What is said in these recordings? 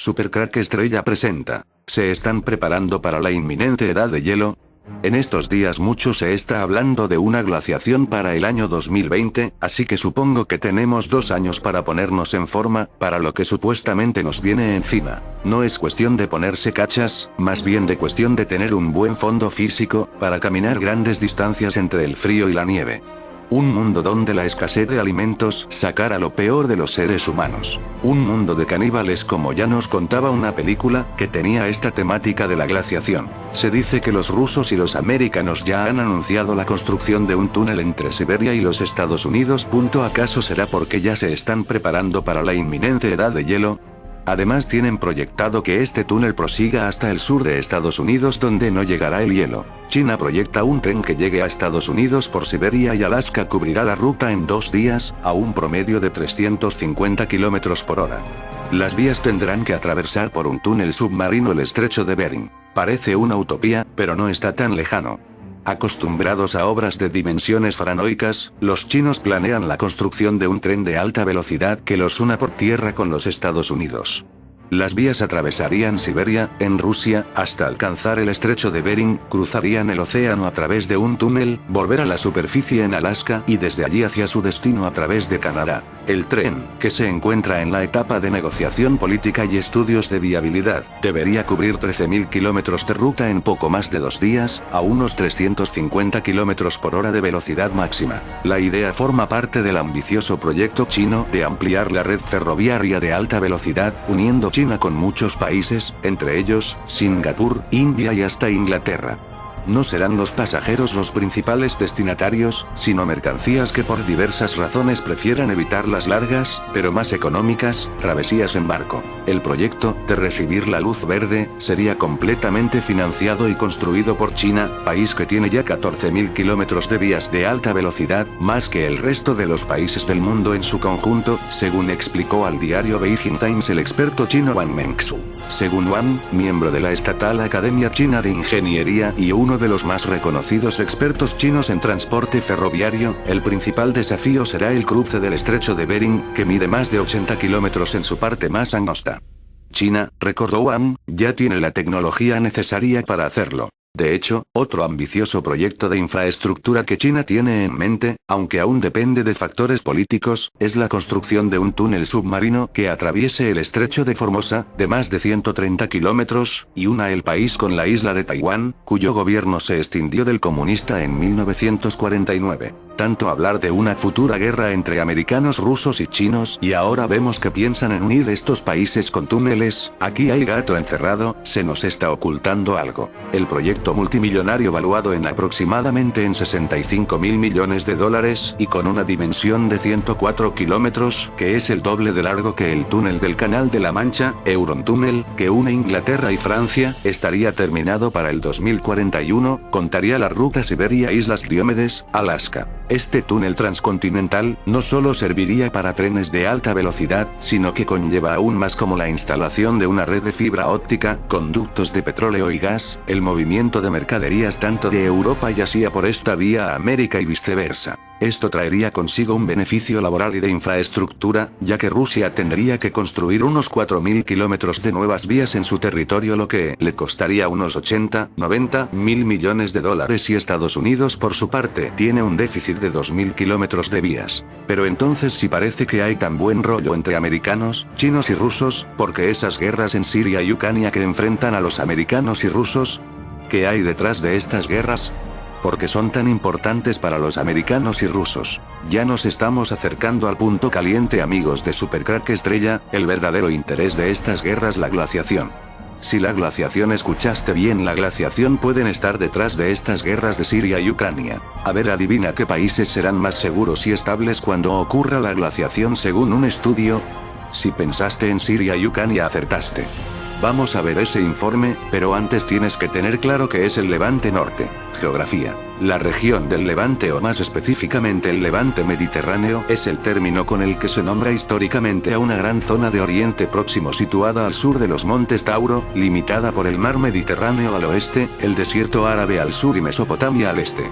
Supercrack Estrella presenta. ¿Se están preparando para la inminente edad de hielo? En estos días mucho se está hablando de una glaciación para el año 2020, así que supongo que tenemos 2 años para ponernos en forma, para lo que supuestamente nos viene encima. No es cuestión de ponerse cachas, más bien de cuestión de tener un buen fondo físico, para caminar grandes distancias entre el frío y la nieve. Un mundo donde la escasez de alimentos sacara lo peor de los seres humanos. Un mundo de caníbales como ya nos contaba una película, que tenía esta temática de la glaciación. Se dice que los rusos y los americanos ya han anunciado la construcción de un túnel entre Siberia y los Estados Unidos. ¿Acaso será porque ya se están preparando para la inminente edad de hielo? Además tienen proyectado que este túnel prosiga hasta el sur de Estados Unidos donde no llegará el hielo. China proyecta un tren que llegue a Estados Unidos por Siberia y Alaska cubrirá la ruta en 2 días, a un promedio de 350 km por hora. Las vías tendrán que atravesar por un túnel submarino el estrecho de Bering. Parece una utopía, pero no está tan lejano. Acostumbrados a obras de dimensiones faraónicas, los chinos planean la construcción de un tren de alta velocidad que los una por tierra con los Estados Unidos. Las vías atravesarían Siberia, en Rusia, hasta alcanzar el estrecho de Bering, cruzarían el océano a través de un túnel, volver a la superficie en Alaska y desde allí hacia su destino a través de Canadá. El tren, que se encuentra en la etapa de negociación política y estudios de viabilidad, debería cubrir 13.000 kilómetros de ruta en poco más de 2 días, a unos 350 km por hora de velocidad máxima. La idea forma parte del ambicioso proyecto chino de ampliar la red ferroviaria de alta velocidad, uniendo China con muchos países, entre ellos, Singapur, India y hasta Inglaterra. No serán los pasajeros los principales destinatarios, sino mercancías que por diversas razones prefieran evitar las largas, pero más económicas, travesías en barco. El proyecto, de recibir la luz verde, sería completamente financiado y construido por China, país que tiene ya 14.000 kilómetros de vías de alta velocidad, más que el resto de los países del mundo en su conjunto, según explicó al diario Beijing Times el experto chino Wang Mengzhu. Según Wang, miembro de la estatal Academia China de Ingeniería y uno de los más reconocidos expertos chinos en transporte ferroviario, el principal desafío será el cruce del estrecho de Bering, que mide más de 80 kilómetros en su parte más angosta. China, recordó Wang, ya tiene la tecnología necesaria para hacerlo. De hecho, otro ambicioso proyecto de infraestructura que China tiene en mente, aunque aún depende de factores políticos, es la construcción de un túnel submarino que atraviese el estrecho de Formosa, de más de 130 kilómetros, y una el país con la isla de Taiwán, cuyo gobierno se extinguió del comunista en 1949. Tanto hablar de una futura guerra entre americanos, rusos y chinos, y ahora vemos que piensan en unir estos países con túneles. Aquí hay gato encerrado, se nos está ocultando algo. El proyecto multimillonario valuado en aproximadamente en $65.000 millones y con una dimensión de 104 kilómetros, que es el doble de largo que el túnel del Canal de la Mancha, Eurotunnel, que une Inglaterra y Francia, estaría terminado para el 2041, contaría la ruta Siberia-Islas Diomedes, Alaska. Este túnel transcontinental, no solo serviría para trenes de alta velocidad, sino que conlleva aún más como la instalación de una red de fibra óptica, conductos de petróleo y gas, el movimiento de mercaderías tanto de Europa y Asia por esta vía a América y viceversa. Esto traería consigo un beneficio laboral y de infraestructura, ya que Rusia tendría que construir unos 4.000 kilómetros de nuevas vías en su territorio, lo que le costaría unos 80-90 mil millones de dólares, y Estados Unidos por su parte tiene un déficit de 2.000 kilómetros de vías. Pero entonces, si parece que hay tan buen rollo entre americanos, chinos y rusos, porque esas guerras en Siria y Ucrania que enfrentan a los americanos y rusos, ¿qué hay detrás de estas guerras? ¿Por qué son tan importantes para los americanos y rusos? Ya nos estamos acercando al punto caliente, amigos de Supercrack Estrella, el verdadero interés de estas guerras, la glaciación. Si la glaciación, escuchaste bien, la glaciación, pueden estar detrás de estas guerras de Siria y Ucrania. A ver, adivina qué países serán más seguros y estables cuando ocurra la glaciación según un estudio. Si pensaste en Siria y Ucrania, acertaste. Vamos a ver ese informe, pero antes tienes que tener claro qué es el Levante Norte. Geografía. La región del Levante, o más específicamente el Levante Mediterráneo, es el término con el que se nombra históricamente a una gran zona de Oriente Próximo situada al sur de los Montes Tauro, limitada por el mar Mediterráneo al oeste, el desierto árabe al sur y Mesopotamia al este.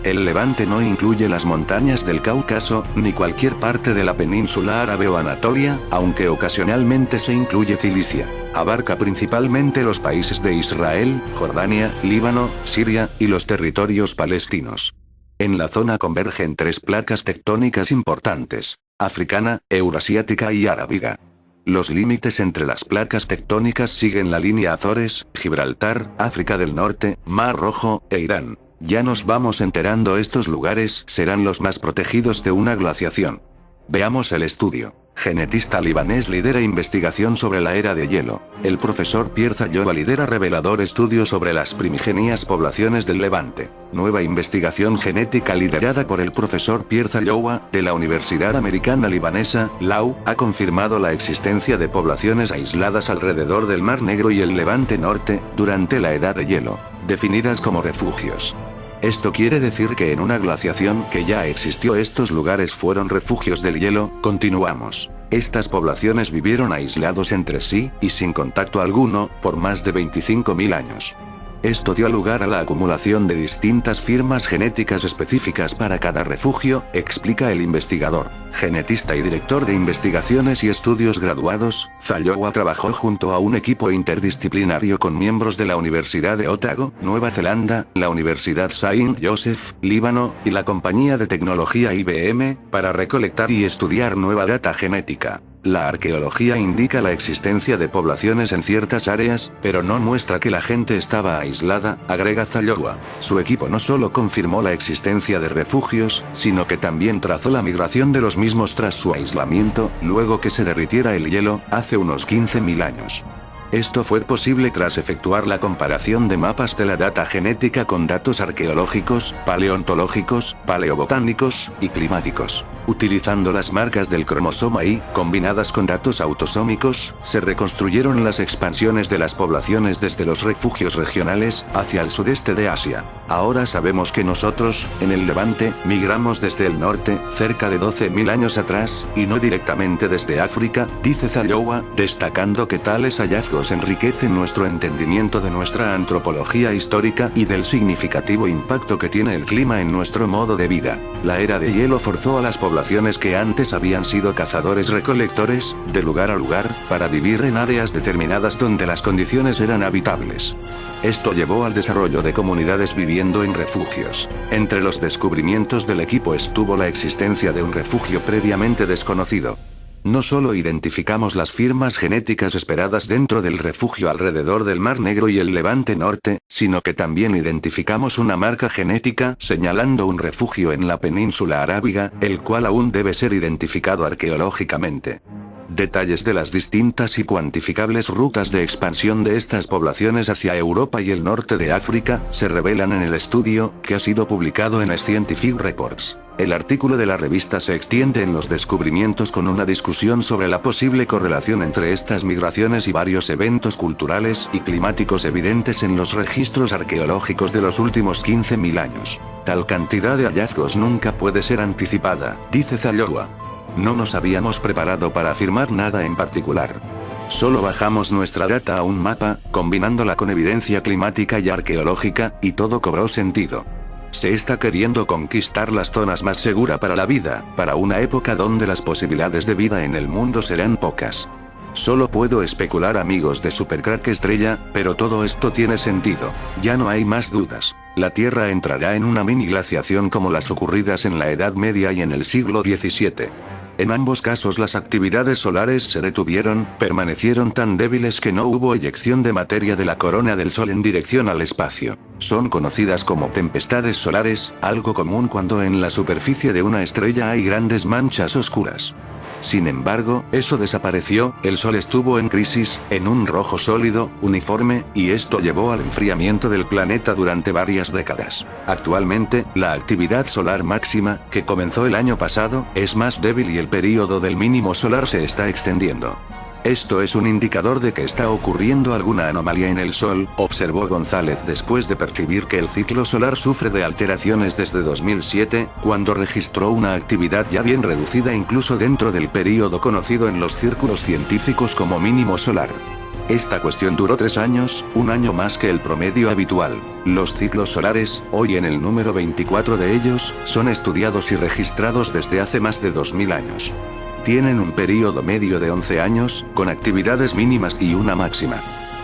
El Levante no incluye las montañas del Cáucaso, ni cualquier parte de la península árabe o Anatolia, aunque ocasionalmente se incluye Cilicia. Abarca principalmente los países de Israel, Jordania, Líbano, Siria, y los territorios palestinos. En la zona convergen 3 placas tectónicas importantes: africana, eurasiática y arábiga. Los límites entre las placas tectónicas siguen la línea Azores, Gibraltar, África del Norte, Mar Rojo, e Irán. Ya nos vamos enterando, estos lugares serán los más protegidos de una glaciación. Veamos el estudio. Genetista libanés lidera investigación sobre la era de hielo. El profesor Pierre Zalloua lidera revelador estudio sobre las primigenias poblaciones del Levante. Nueva investigación genética liderada por el profesor Pierre Zalloua, de la Universidad Americana Libanesa, LAU, ha confirmado la existencia de poblaciones aisladas alrededor del Mar Negro y el Levante Norte, durante la Edad de Hielo, definidas como refugios. Esto quiere decir que en una glaciación que ya existió, estos lugares fueron refugios del hielo. Continuamos. Estas poblaciones vivieron aislados entre sí, y sin contacto alguno, por más de 25.000 años. Esto dio lugar a la acumulación de distintas firmas genéticas específicas para cada refugio, explica el investigador. Genetista y director de investigaciones y estudios graduados, Zalloua trabajó junto a un equipo interdisciplinario con miembros de la Universidad de Otago, Nueva Zelanda, la Universidad Saint Joseph, Líbano, y la compañía de tecnología IBM, para recolectar y estudiar nueva data genética. La arqueología indica la existencia de poblaciones en ciertas áreas, pero no muestra que la gente estaba aislada, agrega Zalloua. Su equipo no solo confirmó la existencia de refugios, sino que también trazó la migración de los mismos tras su aislamiento, luego que se derritiera el hielo, hace unos 15.000 años. Esto fue posible tras efectuar la comparación de mapas de la data genética con datos arqueológicos, paleontológicos, paleobotánicos, y climáticos. Utilizando las marcas del cromosoma Y, combinadas con datos autosómicos, se reconstruyeron las expansiones de las poblaciones desde los refugios regionales, hacia el sudeste de Asia. Ahora sabemos que nosotros, en el Levante, migramos desde el norte, cerca de 12.000 años atrás, y no directamente desde África, dice Zalloua, destacando que tales hallazgos enriquecen nuestro entendimiento de nuestra antropología histórica y del significativo impacto que tiene el clima en nuestro modo de vida. La era de hielo forzó a las poblaciones que antes habían sido cazadores-recolectores, de lugar a lugar, para vivir en áreas determinadas donde las condiciones eran habitables. Esto llevó al desarrollo de comunidades viviendo en refugios. Entre los descubrimientos del equipo estuvo la existencia de un refugio previamente desconocido. No solo identificamos las firmas genéticas esperadas dentro del refugio alrededor del Mar Negro y el Levante Norte, sino que también identificamos una marca genética señalando un refugio en la península arábiga, el cual aún debe ser identificado arqueológicamente. Detalles de las distintas y cuantificables rutas de expansión de estas poblaciones hacia Europa y el norte de África se revelan en el estudio, que ha sido publicado en Scientific Reports. El artículo de la revista se extiende en los descubrimientos con una discusión sobre la posible correlación entre estas migraciones y varios eventos culturales y climáticos evidentes en los registros arqueológicos de los últimos 15.000 años. Tal cantidad de hallazgos nunca puede ser anticipada, dice Zalloua. No nos habíamos preparado para afirmar nada en particular. Solo bajamos nuestra data a un mapa, combinándola con evidencia climática y arqueológica, y todo cobró sentido. Se está queriendo conquistar las zonas más seguras para la vida, para una época donde las posibilidades de vida en el mundo serán pocas. Solo puedo especular, amigos de Supercrack Estrella, pero todo esto tiene sentido. Ya no hay más dudas. La Tierra entrará en una mini glaciación como las ocurridas en la Edad Media y en el siglo XVII. En ambos casos las actividades solares se detuvieron, permanecieron tan débiles que no hubo eyección de materia de la corona del Sol en dirección al espacio. Son conocidas como tempestades solares, algo común cuando en la superficie de una estrella hay grandes manchas oscuras. Sin embargo, eso desapareció, el Sol estuvo en crisis, en un rojo sólido, uniforme, y esto llevó al enfriamiento del planeta durante varias décadas. Actualmente, la actividad solar máxima, que comenzó el año pasado, es más débil y el período del mínimo solar se está extendiendo. Esto es un indicador de que está ocurriendo alguna anomalía en el Sol, observó González después de percibir que el ciclo solar sufre de alteraciones desde 2007, cuando registró una actividad ya bien reducida incluso dentro del período conocido en los círculos científicos como mínimo solar. Esta cuestión duró 3 años, un año más que el promedio habitual. Los ciclos solares, hoy en el número 24 de ellos, son estudiados y registrados desde hace más de 2000 años. Tienen un período medio de 11 años, con actividades mínimas y una máxima.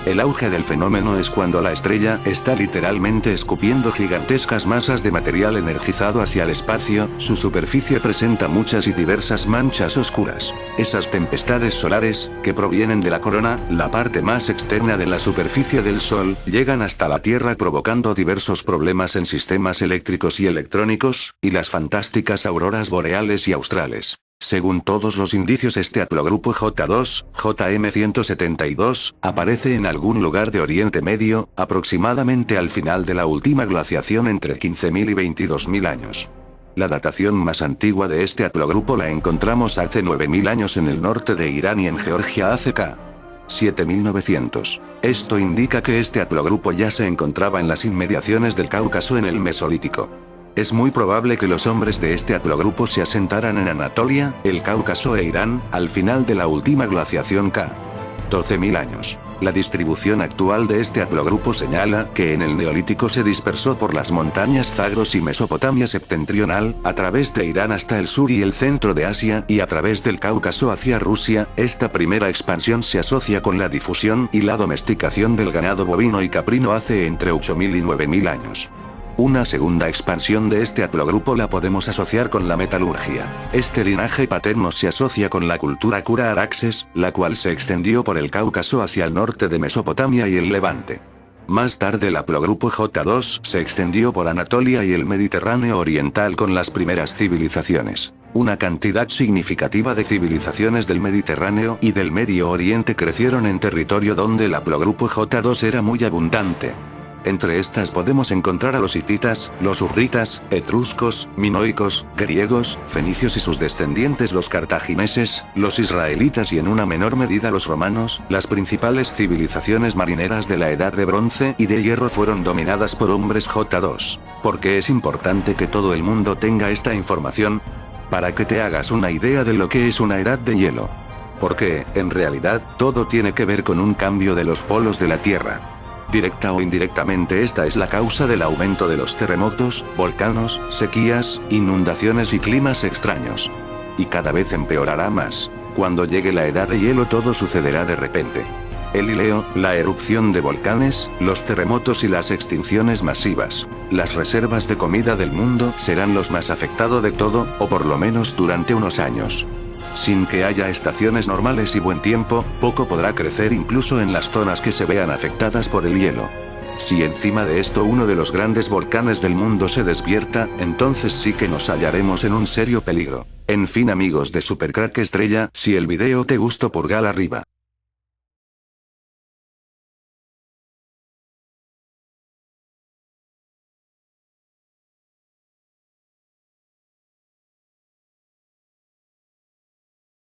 El auge del fenómeno es cuando la estrella está literalmente escupiendo gigantescas masas de material energizado hacia el espacio, su superficie presenta muchas y diversas manchas oscuras. Esas tempestades solares, que provienen de la corona, la parte más externa de la superficie del Sol, llegan hasta la Tierra provocando diversos problemas en sistemas eléctricos y electrónicos, y las fantásticas auroras boreales y australes. Según todos los indicios, este haplogrupo J2, JM172, aparece en algún lugar de Oriente Medio, aproximadamente al final de la última glaciación entre 15.000 y 22.000 años. La datación más antigua de este haplogrupo la encontramos hace 9.000 años en el norte de Irán y en Georgia hace ca. 7.900. Esto indica que este haplogrupo ya se encontraba en las inmediaciones del Cáucaso en el Mesolítico. Es muy probable que los hombres de este haplogrupo se asentaran en Anatolia, el Cáucaso e Irán, al final de la última glaciación ca. 12.000 años. La distribución actual de este haplogrupo señala que en el Neolítico se dispersó por las montañas Zagros y Mesopotamia septentrional, a través de Irán hasta el sur y el centro de Asia y a través del Cáucaso hacia Rusia. Esta primera expansión se asocia con la difusión y la domesticación del ganado bovino y caprino hace entre 8.000 y 9.000 años. Una segunda expansión de este haplogrupo la podemos asociar con la metalurgia. Este linaje paterno se asocia con la cultura Kura-Araxes, la cual se extendió por el Cáucaso hacia el norte de Mesopotamia y el Levante. Más tarde el haplogrupo J2 se extendió por Anatolia y el Mediterráneo oriental con las primeras civilizaciones. Una cantidad significativa de civilizaciones del Mediterráneo y del Medio Oriente crecieron en territorio donde el haplogrupo J2 era muy abundante. Entre estas podemos encontrar a los hititas, los hurritas, etruscos, minoicos, griegos, fenicios y sus descendientes los cartagineses, los israelitas y en una menor medida los romanos. Las principales civilizaciones marineras de la Edad de Bronce y de Hierro fueron dominadas por hombres J2. ¿Por qué es importante que todo el mundo tenga esta información? Para que te hagas una idea de lo que es una edad de hielo. Porque, en realidad, todo tiene que ver con un cambio de los polos de la Tierra. Directa o indirectamente esta es la causa del aumento de los terremotos, volcanos, sequías, inundaciones y climas extraños. Y cada vez empeorará más. Cuando llegue la edad de hielo todo sucederá de repente. El hileo, la erupción de volcanes, los terremotos y las extinciones masivas. Las reservas de comida del mundo serán los más afectados de todo, o por lo menos durante unos años. Sin que haya estaciones normales y buen tiempo, poco podrá crecer incluso en las zonas que se vean afectadas por el hielo. Si encima de esto uno de los grandes volcanes del mundo se despierta, entonces sí que nos hallaremos en un serio peligro. En fin amigos de Supercrack Estrella, si el video te gustó pulgar arriba.